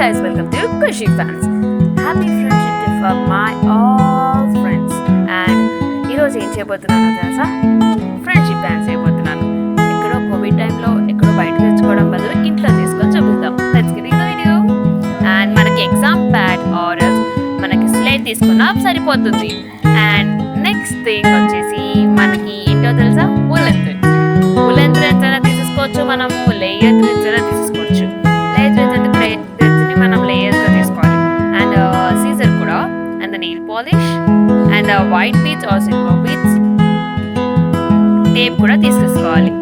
guys, welcome to Kushi Fans. Happy friendship day for my all friends. And ఈరోజు ఏం చేయబోతున్నానో తెలుసా? Friendship dance చేయబోతున్నాను. ఎక్కడో కోవిడ్ టైంలో ఎక్కడో బయట తెచ్చుకోవడం బదులు ఇంట్లో తీసుకొని చూపిద్దాం. Let's get in the video. And మనకి ఎగ్జామ్ ప్యాడ్ ఆర్ మనకి స్లేట్ తీసుకున్నా సరిపోతుంది. అండ్ నెక్స్ట్ థింగ్ వచ్చేసి మనకి ఏంటో తెలుసా? Woollen threads. ఉలెన్ థ్రెడ్స్ అయినా తీసుకోవచ్చు, మనం లేయర్ థ్రెడ్స్ అయినా తీసుకోవచ్చు. లేయర్ థ్రెడ్స్ అంటే థ్రెడ్స్ని మనం లేయర్స్గా తీసుకోవాలి. అండ్ సీజర్ కూడా, and nail polish, and white beads are silver beads, tape కూడా తీసేసుకోవాలి.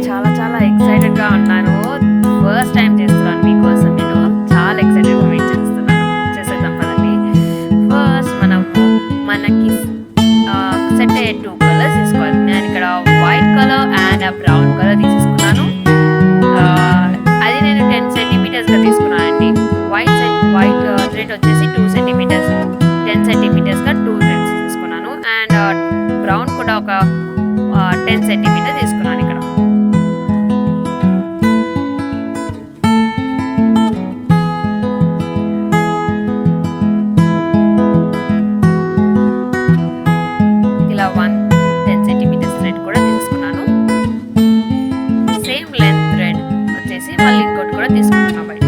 చాలా చాలా ఎక్సైటెడ్గా ఉన్నాను. ఫస్ట్ టైం చేస్తున్నాను మీకోసం. నేను చాలా ఎక్సైటెడ్గా వెయిట్ చేసేద్దాం కదండి. ఫస్ట్ మనకి సెట్ అయ్యే 2 కలర్స్ తీసుకోవాలి. నేను ఇక్కడ white colour and brown colour తీసేసుకున్నాను. అది నేను 10 సెంటీమీటర్స్గా తీసుకున్నానండి. వైట్ థ్రెడ్ వచ్చేసి 2 సెంటీమీటర్స్, 10 సెంటీమీటర్స్గా 2 థ్రెడ్స్ తీసుకున్నాను. అండ్ బ్రౌన్ కూడా ఒక 10 సెంటీమీటర్ తీసుకున్నాను ఇక్కడ. ఇలా 10 సెంటీమీటర్స్ థ్రెడ్ కూడా తీసుకున్నాను. సేమ్ లెంత్ థ్రెడ్ వచ్చేసి మళ్ళీ ఇంకోటి కూడా తీసుకుంటున్నాను బయట.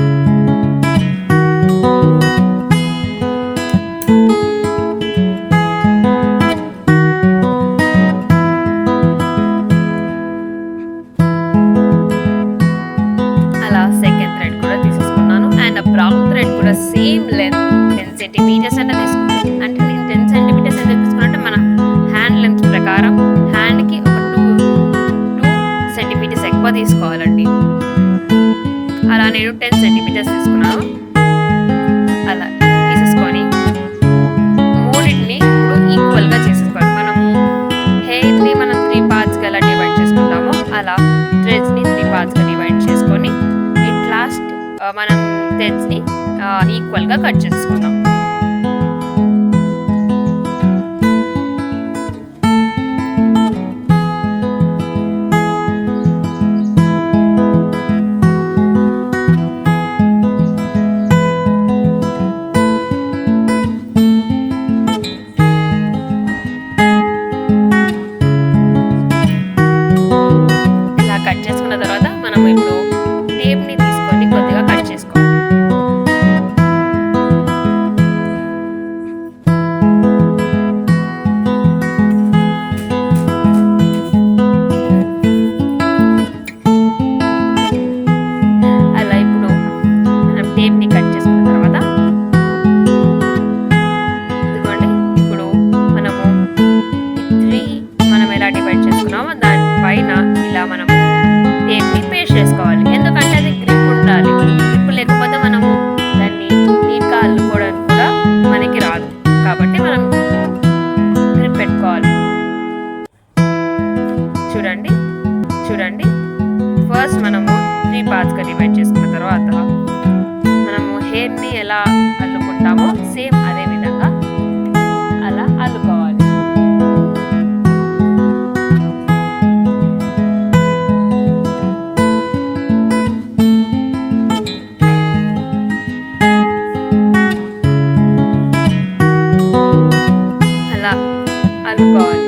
అలా సెకండ్ థ్రెడ్ కూడా తీసేసుకున్నాను. అండ్ బ్రౌన్ థ్రెడ్ కూడా సేమ్ లెంత్ 10 సెంటీమీటర్స్ అంటే తీసుకున్నాను. అంటే నేను 10 సెంటీమీటర్స్ అంటే తీసుకున్నట్టే మన హ్యాండ్ లెంత్ ప్రకారం హ్యాండ్కి ఒక 2 సెంటీమీటర్స్ ఎక్కువ తీసుకోవాలండి. అలా నేను 10 సెంటీమీటర్స్ తీసుకున్నాను. అలా తీసేసుకొని మూడింటిని ఇప్పుడు ఈక్వల్గా చేసేసుకోవాలి. మనము హెయిర్ని మనం 3 పార్ట్స్గా ఎలా డివైడ్ చేసుకుంటామో అలా థ్రెడ్స్ని 3 పార్ట్స్గా డివైడ్ చేసుకొని ఇట్ లాస్ట్ మనం థ్రెడ్స్ని ఈక్వల్గా కట్ చేసుకుందాం. కట్ చేసుకున్న తర్వాత మనం ఇప్పుడు టేప్ని తీసుకొని కొద్దిగా కట్ చేసుకోవాలి. అలా ఇప్పుడు మనం టేప్ని కట్ చేసుకున్న తర్వాత ఇదిగోండి, ఇప్పుడు మనము 3 మనం ఎలా డివైడ్ చేసుకున్నామో దానిపైన ఇలా మనము టేప్ని పేస్ట్ చేసుకోవాలి. ఎందుకంటే అది గ్రిప్ ఉండాలి. గ్రిప్ లేకపోతే మనము దాన్ని నీట్గా అల్లుకోవడానికి కూడా మనకి రాదు. కాబట్టి మనం గ్రిప్ పెట్టుకోవాలి. చూడండి ఫస్ట్ మనము 3 పార్ట్స్గా డివైడ్ చేసుకున్న తర్వాత మనము హెయిర్ని ఎలా అల్లుకుంటామో సేమ్ అదే విధంగా అలా అల్లుకోవాలి. అనుకోవాలి.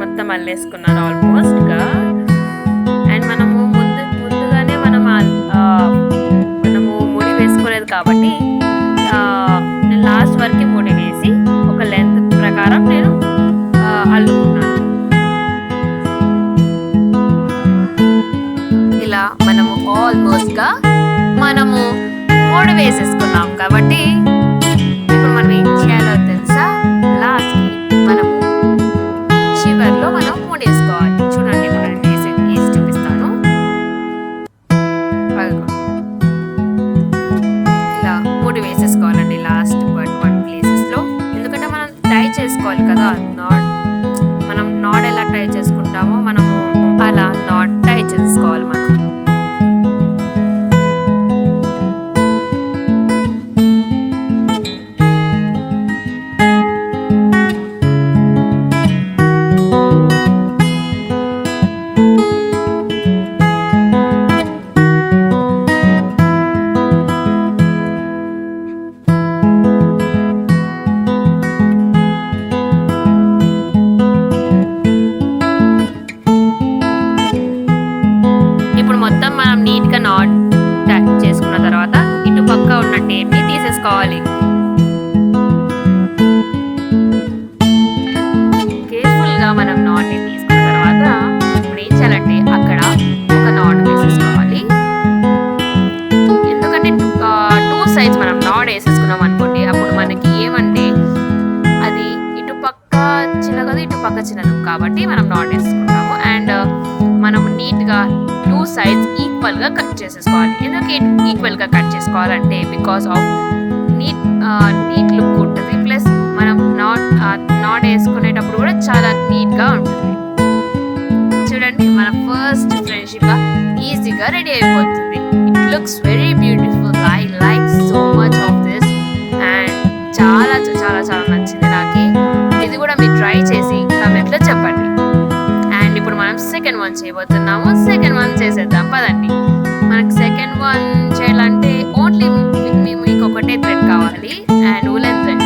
మొత్తం అల్లేసుకున్నాను ఆల్మోస్ట్గా. అండ్ మనము ముందుగానే మనము ముడి వేసుకోలేదు కాబట్టి నేను లాస్ట్ వరకు ముడి వేసి ఒక లెంత్ ప్రకారం నేను అల్లుకున్నాను. ఇలా మనము ఆల్మోస్ట్గా మనము ముడి వేసేసుకున్నాం కాబట్టి ఇప్పుడు మనం ఏం చేయాలో తెలుసా? లాస్ట్కి మనము చివర్లో మనం ముడి వేసుకోవాలి. చూడండి, ఇప్పుడు నేను వేసి చూపిస్తాను. ఇలా ముడి వేసేసుకోవాలండి లాస్ట్ బట్ 1 ప్లేసెస్లో. ఎందుకంటే మనం టై చేసుకోవాలి కదా. మనం నాట్ ఎలా టై చేసుకుంటామో మనము అలా నాట్ టై చేసుకోవాలి. మనం పక్క చిన్నది కాబట్టి మనం నాట్ వేసుకుంటాము. అండ్ మనం నీట్గా 2 sides ఈక్వల్గా కట్ చేసేసుకోవాలి. ఎందుకు ఈక్వల్గా కట్ చేసుకోవాలంటే బికాస్ ఆఫ్ నీట్ లుక్ ఉంటుంది, ప్లస్ మనం నాట్ వేసుకునేటప్పుడు కూడా చాలా నీట్గా ఉంటుంది. చూడండి, మన ఫస్ట్ ఫ్రెండ్షిప్గా ఈజీగా రెడీ అయిపోతుంది. It looks very beautiful. I like so much of this and చాలా చాలా చాలా నచ్చింది నాకు. ఇది కూడా మీరు ట్రై చేసి కామెంట్లో చెప్పండి. అండ్ ఇప్పుడు మనం సెకండ్ వన్ చేయబోతున్నాము. సెకండ్ వన్ చేసేద్దాం పదండి. మనకు సెకండ్ వన్ చేయాలంటే ఓన్లీ మీకు ఒకటే థ్రెడ్ కావాలి and woollen thread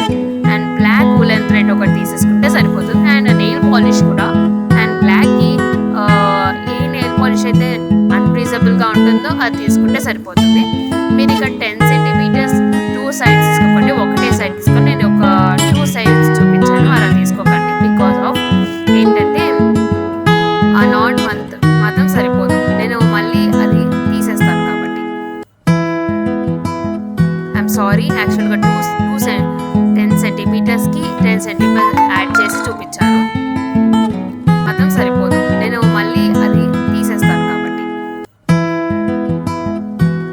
and black woollen thread ఒకటి తీసేసుకుంటే సరిపోతుంది. అండ్ నెయిల్ పాలిష్ కూడా. అండ్ బ్లాక్కి ఏ నెయిల్ పాలిష్ అయితే అన్బ్రీజబుల్గా ఉంటుందో అది తీసుకుంటే సరిపోతుంది. మీరు ఇక్కడ 10 centimeters 2 sides తీసుకోకండి, ఒకటే సైడ్ తీసుకొని నేను ఒక 2 sides చూపించాను, అలా తీసుకోకండి. బికాస్ ఆఫ్ ఏంటంటే ఆ నాట్ మాత్రం సరిపోదు, నేను మళ్ళీ అది తీసేస్తాను కాబట్టి. ఐఎమ్ సారీ, యాక్చువల్గా 10 centimetersకి 10 centimeters యాడ్ చేసి చూపించాను, మాత్రం సరిపోదు, నేను మళ్ళీ అది తీసేస్తాను కాబట్టి.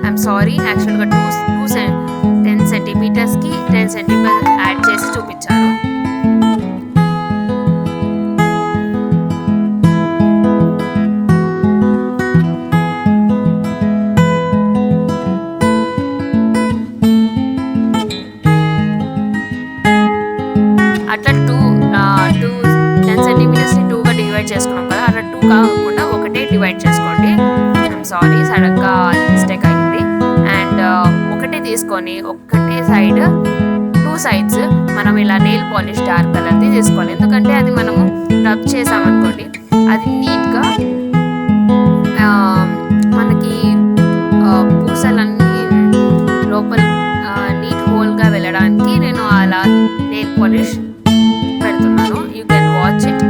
ఐఎమ్ సారీ, యాక్చువల్గా 10 centimetersకి 10 centimeters యాడ్ చేసి చూపించాను. అట్లా 10 centimetersని 2గా డివైడ్ చేసుకున్నాం కదా, అట్లా 2 కాకుండా ఒకటే డివైడ్ చేసుకోండి. ఐఎమ్ సారీ, సడన్గా మిస్టేక్ అయింది. అండ్ ఒకటే తీసుకొని ఒకటే సైడ్ 2 sides మనం ఇలా నెయిల్ పాలిష్ డార్క్ కలర్ది తీసుకోవాలి. ఎందుకంటే అది మనము రబ్ చేసామనుకోండి అది నీట్గా మనకి పూసలన్నీ లోపల నీట్ హోల్గా వెళ్ళడానికి నేను అలా నెయిల్ పాలిష్ పెడుతున్నాను. You can watch it.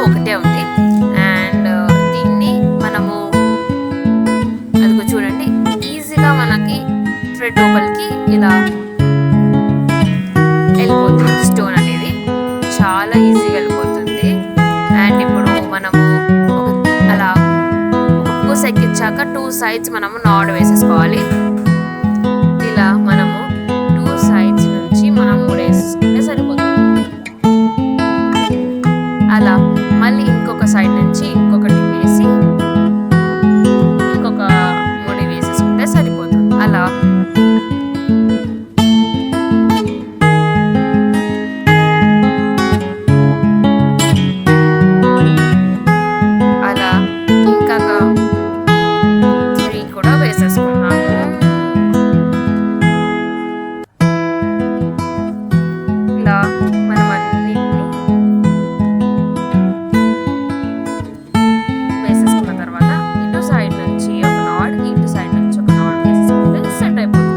ఒకటే ఉంది. అండ్ దీన్ని మనము అదిగో చూడండి, ఈజీగా మనకి థ్రెడ్ లోపలికి ఇలా వెళ్ళిపోతుంది. స్టోన్ అనేది చాలా ఈజీగా వెళ్ళిపోతుంది. అండ్ ఇప్పుడు మనము అలా ఒక పూస ఎక్కించాక 2 sides మనము నాడ్ వేసేసుకోవాలి. ఇలా మనము 2 sides నుంచి మనం వేసేసుకుంటే సరిపోతుంది. అలా మళ్ళీ ఇంకొక సైడ్ నుంచి ఇంకొకటి వేసి ఇంకొక ముడి వేసేసుకుంటే సరిపోతుంది. అలా ఇంకా 3 కూడా వేసేసుకున్నాము. ఇలా మనం అన్నిటిని వేసేసుకున్న తర్వాత ఇటు సైడ్ నుంచి ఒక నాడ్, ఇటు సైడ్ నుంచి ఒక నాడ్ వేసుకుంటే సెట్ అయిపోతుంది.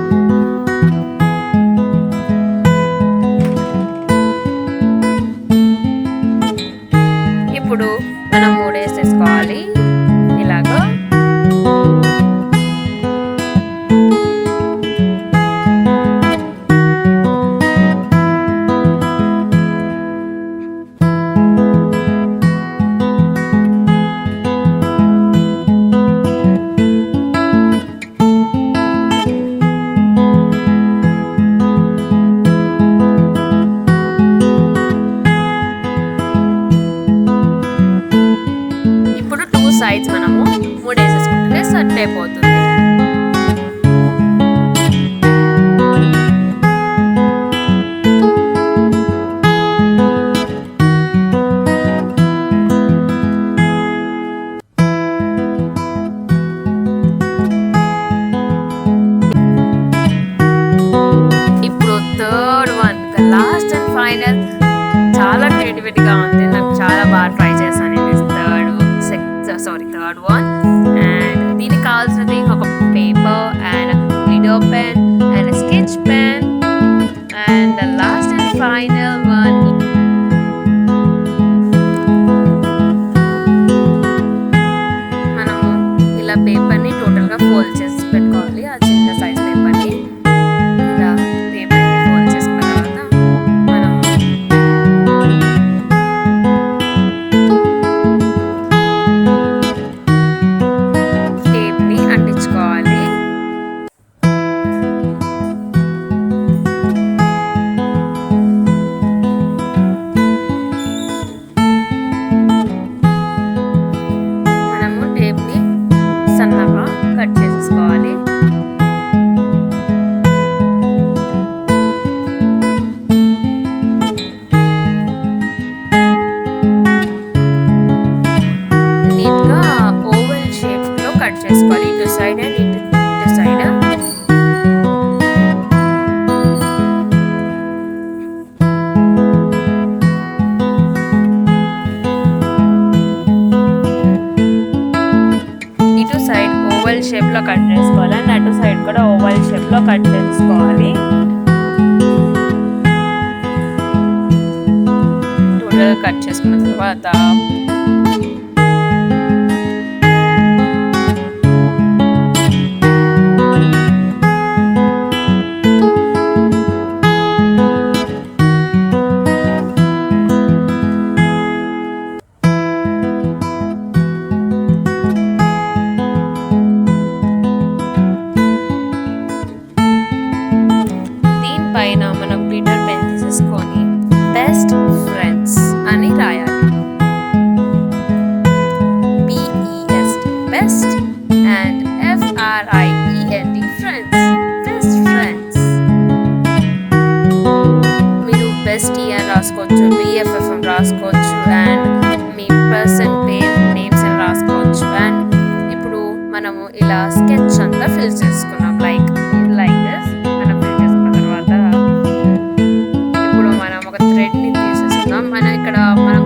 ఇప్పుడు మనం 3 వేసేసుకోవాలి ఇలాగా. sides మనము 3 వేసేసుకుంటే సెట్ అయిపోతుంది. ఇప్పుడు third one, last and final. చాలా క్రియేటివిటీగా ఉంది, నాకు చాలా బాగా ట్రై చేశాను. థర్డ్ వన్ ఫోల్డ్ చేసి పెట్టుకోవాలి. ఆ చిన్న సైజ్ పేపర్ని ఇలా పేపర్ని ఫోల్డ్ చేసుకున్న తర్వాత మనం టేప్ని అంటించుకోవాలి. మనము టేప్ని సన్నగా కట్ చేసేసుకోవాలి. నీట్గా ఓవల్ షేప్లో కట్ చేసుకోవాలి. ఇటు సైడ్ అండ్ ఇటు సైడ్. ఇటు సైడ్ ఓవల్ షేప్లో కట్ చేసుకోవాలి అండ్ అటు సైడ్ కూడా ఓవల్ షేప్లో కట్ చేసుకోవాలి. టోటల్ కట్ చేసుకున్న తర్వాత దీనిపైన మనం గ్లిటర్ పెన్ తీసేసుకొని బెస్ట్ ఫ్రెండ్స్ అని రాయాలి. BEST best and FRIEND friends, best friends. మీరు బెస్టీ అని రాసుకోవచ్చు, BFF అని రాసుకోవచ్చు అండ్ మీ పర్సన్ పేరు నేమ్స్ అని రాసుకోవచ్చు. అండ్ ఇప్పుడు మనము ఇలా స్కెచ్ అంతా ఫిల్ చేసుకున్నాం లైక్ దిస్. మనం ఫిల్ చేసుకున్న తర్వాత ఇప్పుడు మనం ఒక థ్రెడ్ని తీసేసుకున్నాం. మనం ఇక్కడ మనం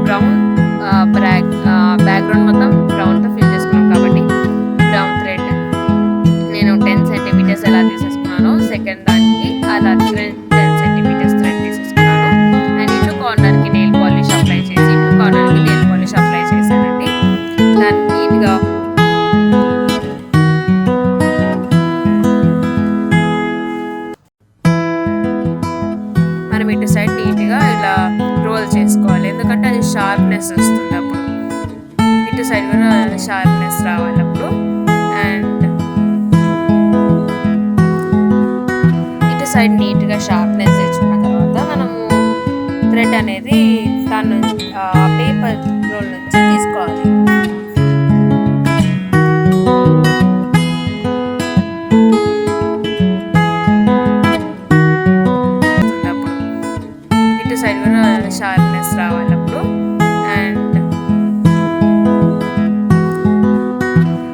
బ్యాక్గ్రౌండ్ మొత్తం బ్రౌన్తో ఫిల్ చేసుకున్నాం కాబట్టి బ్రౌన్ థ్రెడ్ నేను 10 సెంటీమీటర్స్ ఎలా తీసేసుకున్నానో సెకండ్ దానికి అలా 10 సెంటీమీటర్స్ థ్రెడ్ తీసేసుకున్నాను. అండ్ ఇటు కార్నర్కి నెయిల్ పాలిష్ అప్లై చేసి చేశానండి. దాన్ని నీట్గా మనం ఇటు సైడ్ నీట్గా ఇలా రోల్ చేసుకోవాలి, ఎందుకంటే అది షార్ప్నెస్ వస్తుంది అప్పుడు. ఇటు సైడ్ కూడా షార్ప్నెస్ రావాలి అప్పుడు. అండ్ ఇటు సైడ్ నీట్గా షార్ప్నెస్ తెచ్చుకున్న తర్వాత మనము థ్రెడ్ అనేది దాని నుంచి పేపర్ రోల్ నుంచి తీసుకోవాలి. ఇటు సైడ్ కూడా షార్ప్నెస్ రావాలి అప్పుడు. అండ్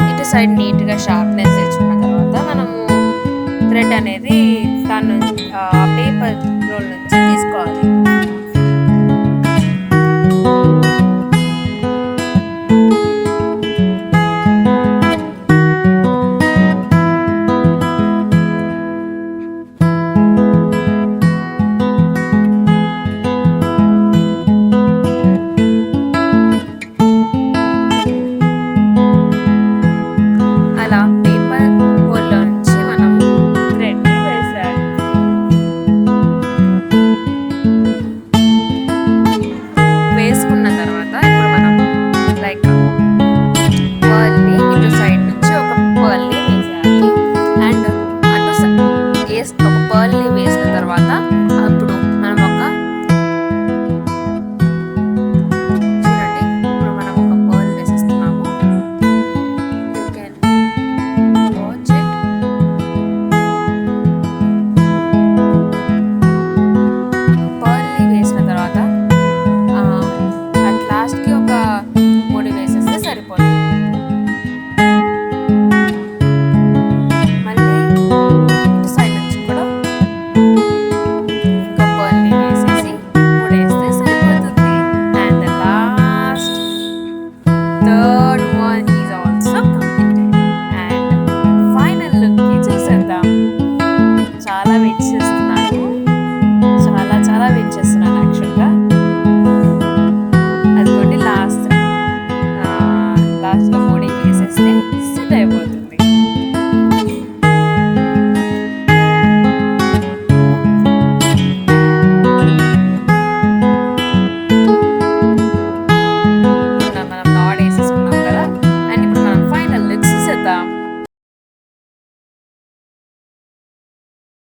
ఇటు సైడ్ నీట్గా షార్ప్నెస్ తెచ్చుకున్న తర్వాత మనము థ్రెడ్ అనేది దాని నుంచి పేపర్